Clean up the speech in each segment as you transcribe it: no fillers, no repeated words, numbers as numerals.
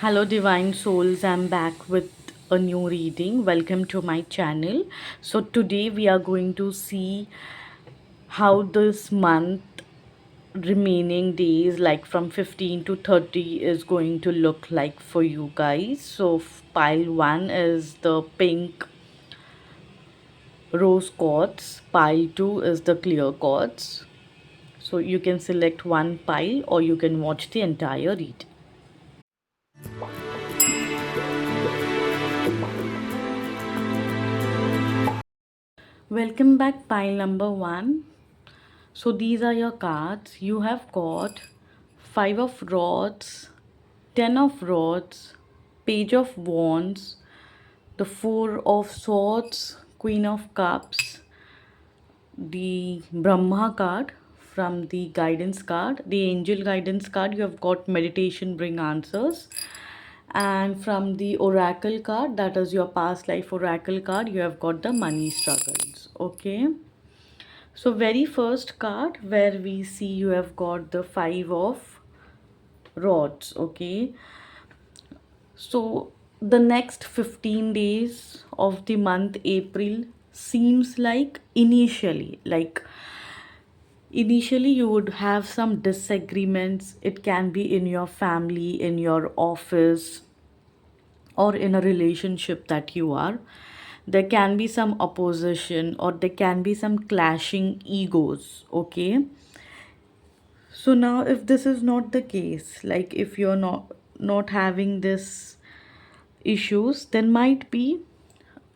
Hello, Divine Souls. I'm back with a new reading. Welcome to my channel. So, today we are going to see how this month remaining days, like from 15 to 30, is going to look like for you guys. So, pile one is the pink rose quartz, pile two is the clear quartz. So, you can select one pile or you can watch the entire read. Welcome back, pile number one. So these are your cards. You have got Five of Rods, Ten of Rods, Page of Wands, the Four of Swords, Queen of Cups, the Brahma card from the guidance card, the Angel guidance card. You have got Meditation Bring Answers. And from the Oracle card, that is your past life Oracle card, you have got the Money Struggles. Okay. So very first card where we see you have got the Five of Rods. Okay. So the next 15 days of the month April seems like initially you would have some disagreements. It can be in your family, in your office, or in a relationship that you are. There can be some opposition or there can be some clashing egos. Okay. So now if this is not the case, like if you're not having this issues, then might be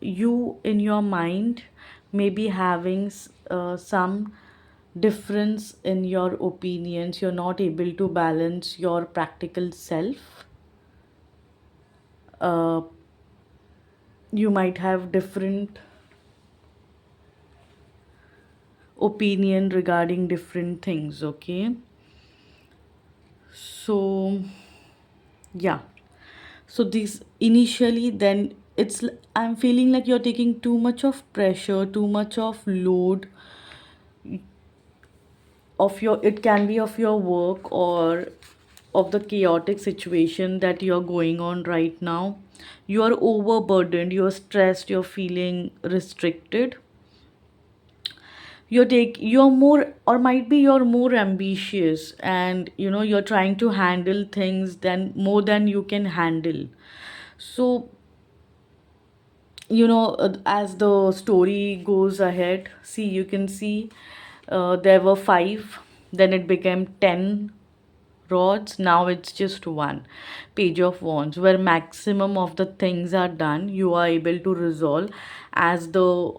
you in your mind may be having some difference in your opinions. You're not able to balance your practical self. uh, you might have different opinion regarding different things. Okay. So yeah. So this initially, then I'm feeling like you're taking too much of pressure, too much of load of your, it can be of your work or of the chaotic situation that you're going on right now. You are overburdened, you're stressed, you're feeling restricted. You're more, or might be you're more ambitious, and you're trying to handle things than more than you can handle. So as the story goes ahead, see, you can see there were five, then it became 10 rods, now it's just one. Page of Wands, where maximum of the things are done, you are able to resolve. As the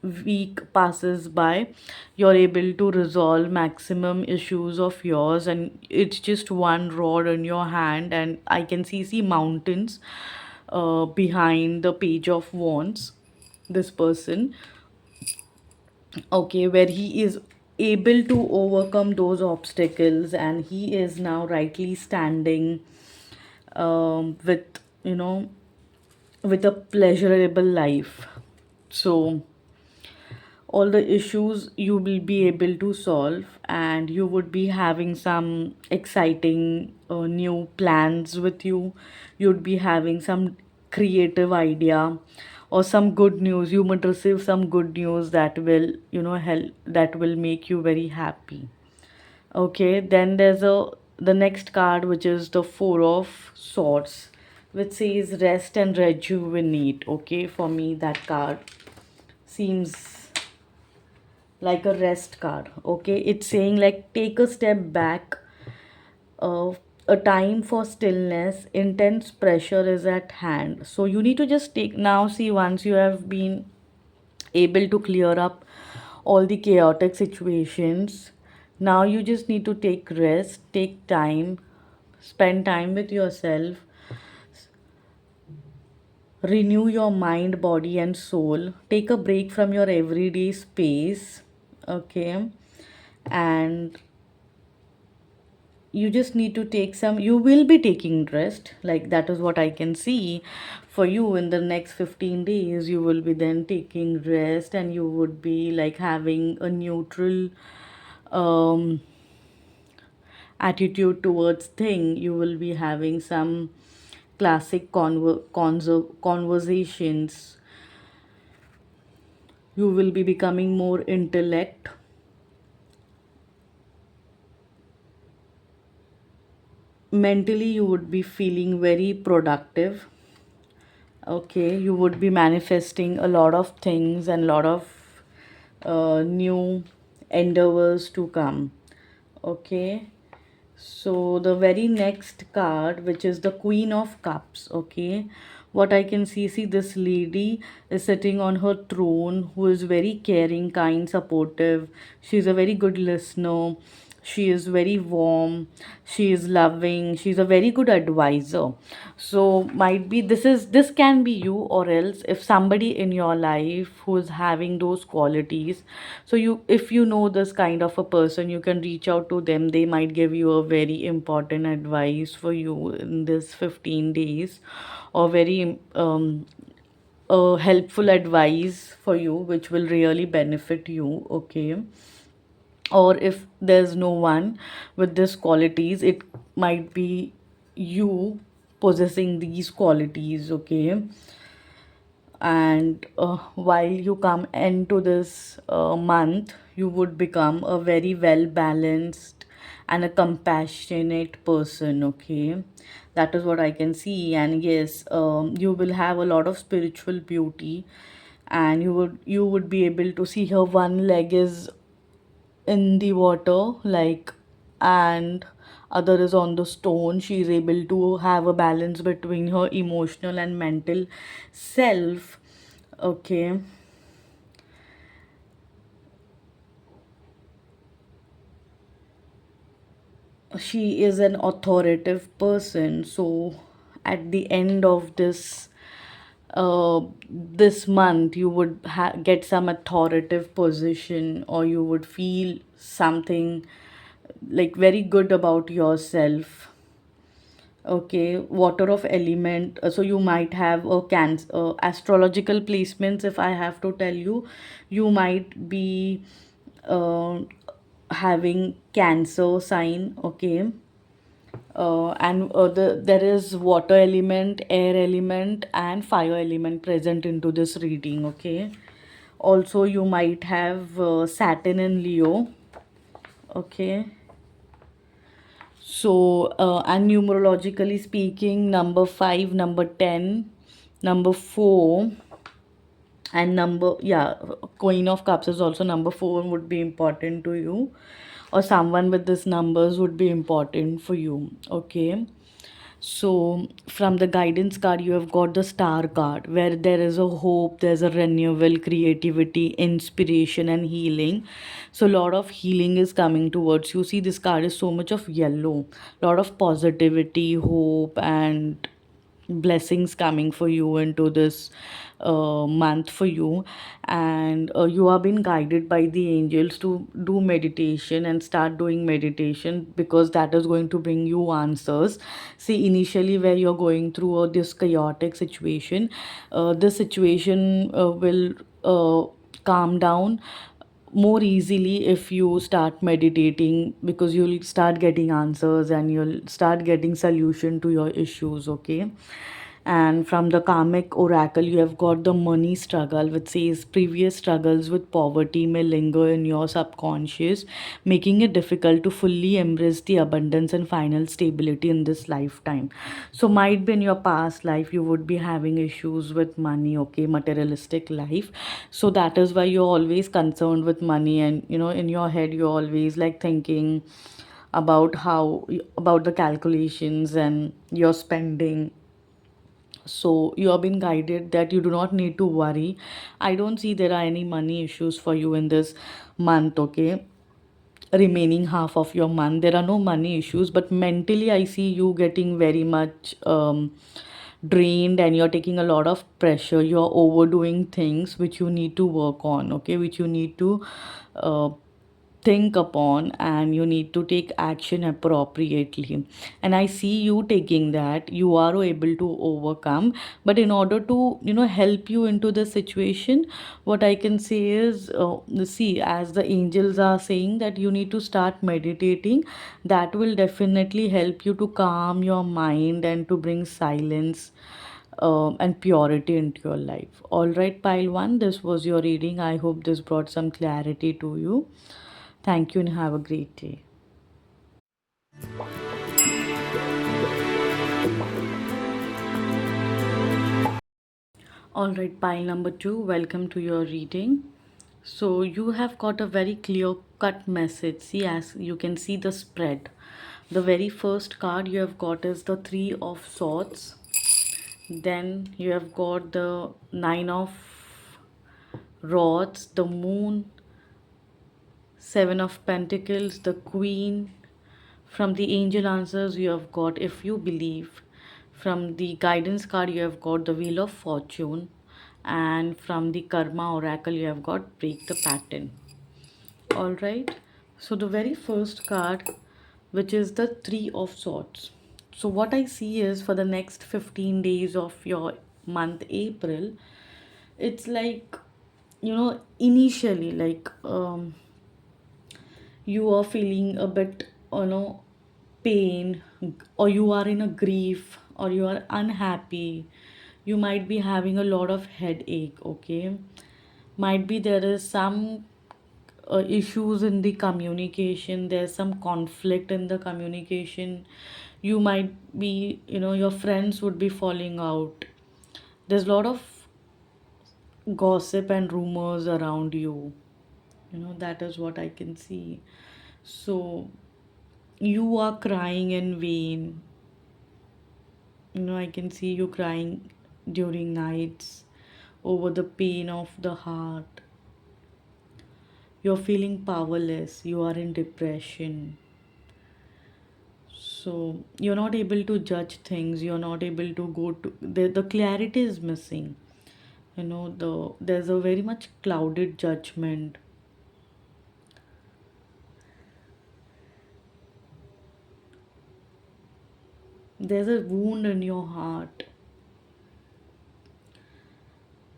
week passes by, you're able to resolve maximum issues of yours, and it's just one rod in your hand. And I can see mountains behind the Page of Wands, this person. Okay, where he is able to overcome those obstacles, and he is now rightly standing with you know with a pleasurable life. So all the issues you will be able to solve, and you would be having some exciting new plans with you. You'd be having some creative idea or some good news. You might receive some good news that will help, that will make you very happy. Okay, then there's the next card, which is the Four of Swords, which says rest and rejuvenate. Okay, for me that card seems like a rest card. Okay, it's saying like take a step back, uh, a time for stillness, intense pressure is at hand. So you need to just take now. See, once you have been able to clear up all the chaotic situations, now you just need to take rest, take time, spend time with yourself, renew your mind, body, and soul. Take a break from your everyday space. Okay. And you just need to take some, you will be taking rest, like that is what I can see for you. In the next 15 days you will be then taking rest, and you would be like having a neutral um attitude towards thing. You will be having some classic conversations. You will be becoming more intellect. Mentally, you would be feeling very productive. Okay, you would be manifesting a lot of things and lot of new endeavors to come. Okay, so the very next card, which is the Queen of Cups. Okay, what I can see, this lady is sitting on her throne, who is very caring, kind, supportive. She's a very good listener. She is very warm. She is loving. She's a very good advisor. So might be this can be you, or else if somebody in your life who is having those qualities. So you, if you know this kind of a person, you can reach out to them. They might give you a very important advice for you in this 15 days, or very helpful advice for you, which will really benefit you. Okay, or if there's no one with these qualities, it might be you possessing these qualities. Okay, and while you come into this month, you would become a very well balanced and a compassionate person. Okay, that is what I can see. And yes, you will have a lot of spiritual beauty, and you would be able to see her one leg is in the water, like, and other is on the stone. She is able to have a balance between her emotional and mental self. Okay, she is an authoritative person. So at the end of this month, you would get some authoritative position, or you would feel something like very good about yourself. Okay, water of element. So you might have a cancer astrological placements. If I have to tell you, you might be uh, having Cancer sign. Okay, there is water element, air element, and fire element present into this reading. Okay, also you might have Saturn in Leo. Okay, so and numerologically speaking, number 5, number 10, number 4, and number, yeah, Queen of Cups is also number 4 would be important to you, or someone with these numbers would be important for you. Okay, so from the guidance card, you have got the Star card, where there is a hope, there's a renewal, creativity, inspiration, and healing. So a lot of healing is coming towards you. See, this card is so much of yellow, lot of positivity, hope, and blessings coming for you into this month for you. And you are being guided by the angels to do meditation and start doing meditation, because that is going to bring you answers. See, initially where you're going through this chaotic situation, this situation will calm down more easily if you start meditating, because you'll start getting answers and you'll start getting solution to your issues. Okay, and from the karmic oracle, you have got the money struggle, which says previous struggles with poverty may linger in your subconscious, making it difficult to fully embrace the abundance and final stability in this lifetime. So might be in your past life you would be having issues with money. Okay, materialistic life. So that is why you're always concerned with money, and in your head you're always like thinking about about the calculations and your spending. So you have been guided that you do not need to worry. I don't see there are any money issues for you in this month. Okay, remaining half of your month, there are no money issues, but mentally I see you getting very much drained, and you're taking a lot of pressure. You're overdoing things which you need to work on. Okay, which you need to uh, think upon, and you need to take action appropriately. And I see you taking that, you are able to overcome. But in order to, help you into the situation, what I can say is, see, as the angels are saying, that you need to start meditating. That will definitely help you to calm your mind and to bring silence and purity into your life. All right, pile one, this was your reading. I hope this brought some clarity to you. Thank you and have a great day. All right, pile number two, welcome to your reading. So, you have got a very clear cut message. See, as you can see the spread. The very first card you have got is the Three of Swords. Then you have got the Nine of Rods, the Moon, Seven of Pentacles, the Queen. From the angel answers, you have got if you believe. From the guidance card, you have got the Wheel of Fortune. And from the Karma Oracle, you have got Break the Pattern. All right. So, the very first card, which is the Three of Swords. So, what I see is for the next 15 days of your month, April, it's like, initially, like, you are feeling a bit, pain, or you are in a grief, or you are unhappy. You might be having a lot of headache, okay? Might be there is some issues in the communication, there's some conflict in the communication. You might be, your friends would be falling out. There's a lot of gossip and rumors around you. That is what I can see. So you are crying in vain. I can see you crying during nights over the pain of the heart. You're feeling powerless. You are in depression. So you're not able to judge things. You're not able to go to the clarity is missing. There's a very much clouded judgment. There's a wound in your heart.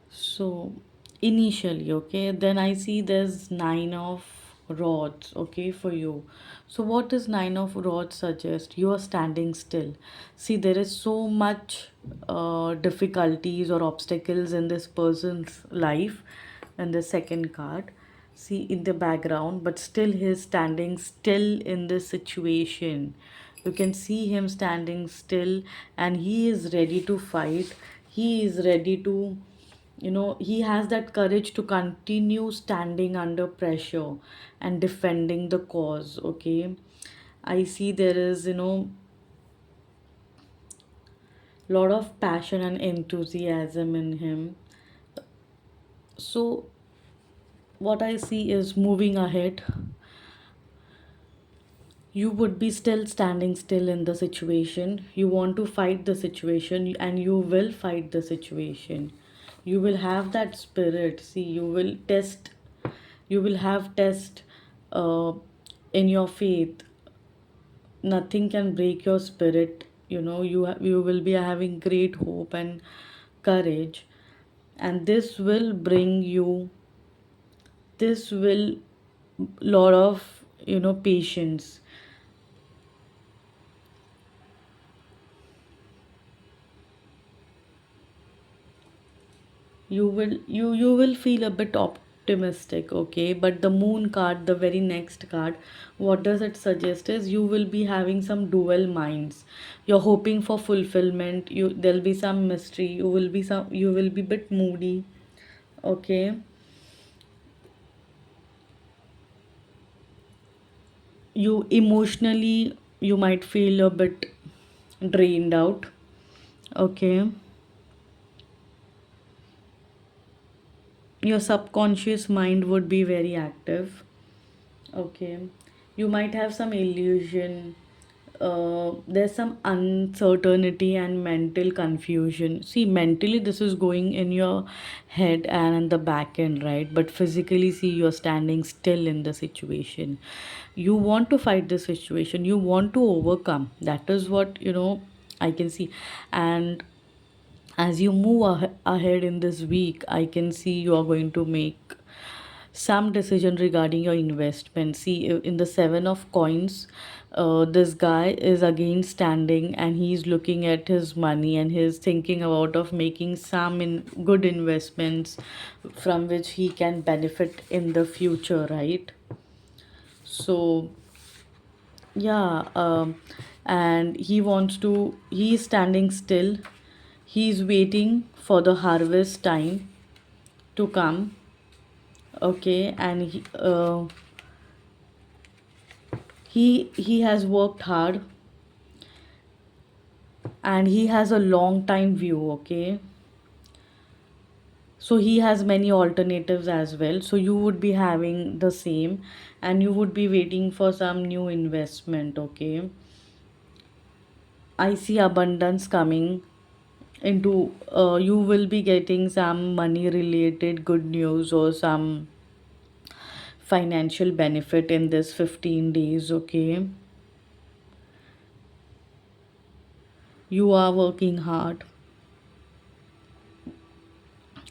So initially, okay, then I see there's Nine of Rods, okay, for you. So what does Nine of Rods suggest? You are standing still. See, there is so much difficulties or obstacles in this person's life, and the second card. See in the background, but still he is standing still in this situation. You can see him standing still, and he is ready to fight. He is ready to, he has that courage to continue standing under pressure and defending the cause, okay? I see there is, lot of passion and enthusiasm in him. So what I see is moving ahead, you would be still standing still in the situation. You want to fight the situation, and you will fight the situation. You will have that spirit. See, you will have test uh, in your faith. Nothing can break your spirit. You will be having great hope and courage, and this will lot of, patience. You will feel a bit optimistic, okay? But the moon card, the very next card, what does it suggest is you will be having some dual minds. You're hoping for fulfillment. There'll be some mystery. You will be bit moody, okay? You emotionally, you might feel a bit drained out, okay? Your subconscious mind would be very active, okay? You might have some illusion, there's some uncertainty and mental confusion. See, mentally, this is going in your head and in the back end, right? But physically, see, you're standing still in the situation. You want to fight the situation, you want to overcome. That is what, I can see. And as you move ahead in this week, I can see you are going to make some decision regarding your investment. See, in the seven of coins, this guy is again standing and he's looking at his money and he's thinking about of making some good investments from which he can benefit in the future, right? So yeah, and he's standing still, he's waiting for the harvest time to come. Okay, and he has worked hard and he has a long time view. Okay, so he has many alternatives as well, so you would be having the same and you would be waiting for some new investment. Okay, I see abundance coming into, you will be getting some money related good news or some financial benefit in this 15 days. Okay, you are working hard.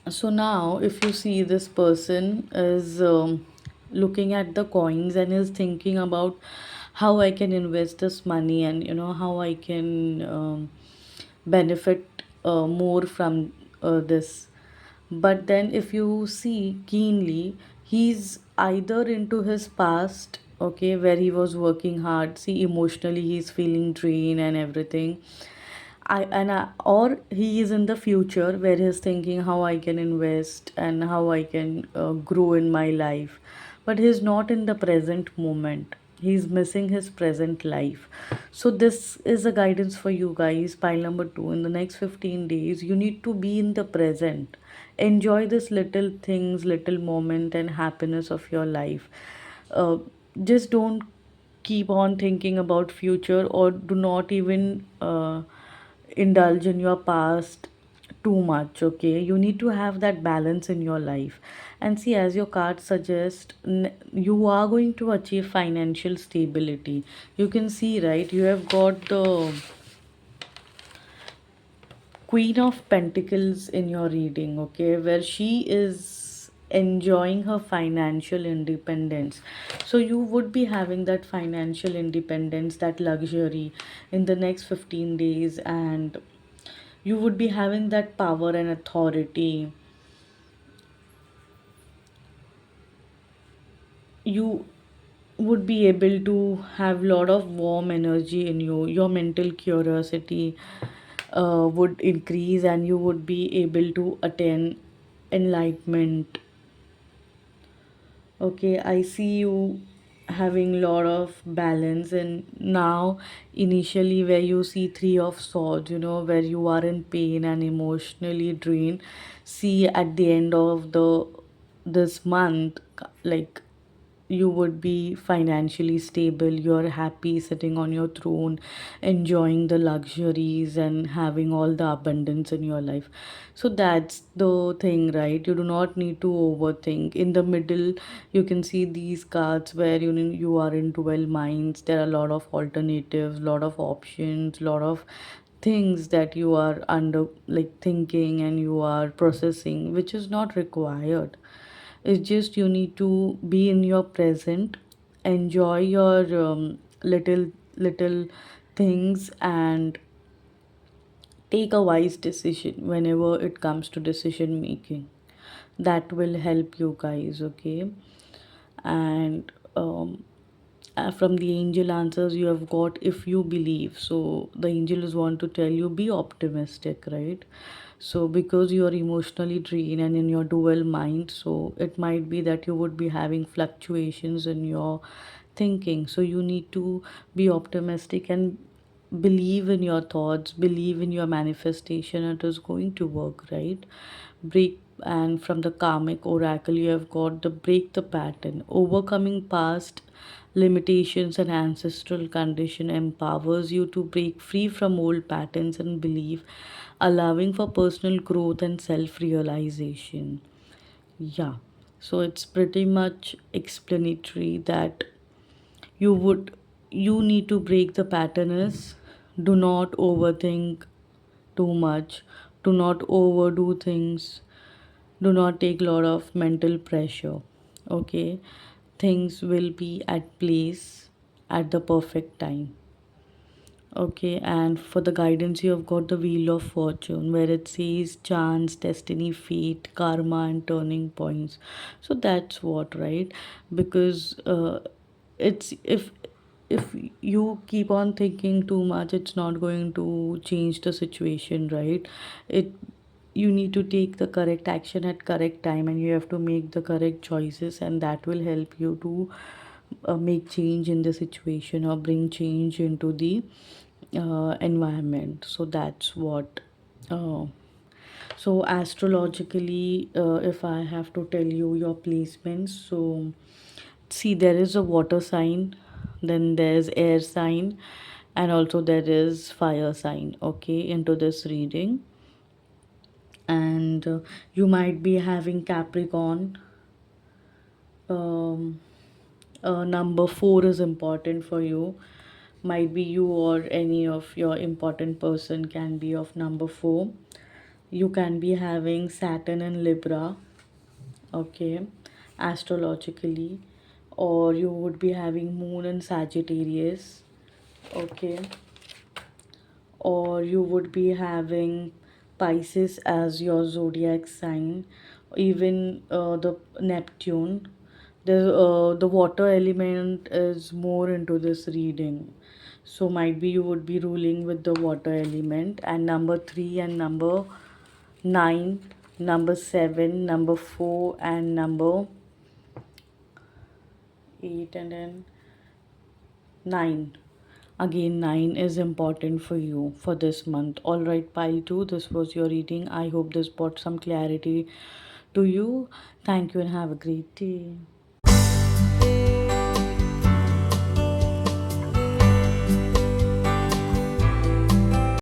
So now, if you see, this person is looking at the coins and is thinking about how I can invest this money and how I can benefit more from this. But then, if you see keenly, he's either into his past, okay, where he was working hard. See, emotionally, he's feeling drained and everything. Or he is in the future where he's thinking how I can invest and how I can grow in my life, but he's not in the present moment. He's missing his present life. So this is a guidance for you guys. Pile number two: in the next 15 days, you need to be in the present. Enjoy this little things, little moment, and happiness of your life. Uh, just don't keep on thinking about future, or do not even indulge in your past too much. Okay, you need to have that balance in your life. And see, as your card suggests, you are going to achieve financial stability. You can see, right, you have got the Queen of Pentacles in your reading, okay, where she is enjoying her financial independence. So you would be having that financial independence, that luxury in the next 15 days, and you would be having that power and authority. You would be able to have lot of warm energy in you. Your mental curiosity would increase and you would be able to attain enlightenment. Okay, I see you having lot of balance. And now, initially, where you see three of swords, where you are in pain and emotionally drained, see, at the end of the this month, like, you would be financially stable, you're happy sitting on your throne, enjoying the luxuries and having all the abundance in your life. So that's the thing, right? You do not need to overthink. In the middle, you can see these cards where you are in 12 minds. There are a lot of alternatives, lot of options, lot of things that you are under, like, thinking and you are processing, which is not required. It's just you need to be in your present, enjoy your little things, and take a wise decision whenever it comes to decision making. That will help you guys. Okay, and from the angel answers you have got, if you believe. So the angel is want to tell you, be optimistic, right? So because you are emotionally drained and in your dual mind, so it might be that you would be having fluctuations in your thinking. So you need to be optimistic and believe in your thoughts, believe in your manifestation. It is going to work, right? Break and from the karmic oracle, you have got the break the pattern. Overcoming past limitations and ancestral condition empowers you to break free from old patterns and belief, allowing for personal growth and self realization. Yeah, so it's pretty much explanatory that you would you need to break the pattern is, do not overthink too much, do not overdo things, do not take a lot of mental pressure. Okay, things will be at place at the perfect time. Okay, and for the guidance, you have got the Wheel of Fortune where it says chance, destiny, fate, karma, and turning points. So that's what, right? Because it's if you keep on thinking too much, it's not going to change the situation, right? It You need to take the correct action at correct time, and you have to make the correct choices, and that will help you to make change in the situation or bring change into the environment. So that's what uh, so astrologically, if I have to tell you your placements, so see, there is a water sign, then there's air sign, and also there is fire sign, okay, into this reading. And you might be having Capricorn. um, Number 4 is important for you. Might be you or any of your important person can be of number 4. You can be having Saturn and Libra, okay, astrologically, or you would be having Moon and Sagittarius, okay, or you would be having Pisces as your zodiac sign, even the Neptune. The water element is more into this reading, so might be you would be ruling with the water element. And number 3 and number 9, number 7, number 4, and number 8, and then 9. Again, 9 is important for you for this month. All right, pile 2, this was your reading. I hope this brought some clarity to you. Thank you and have a great day.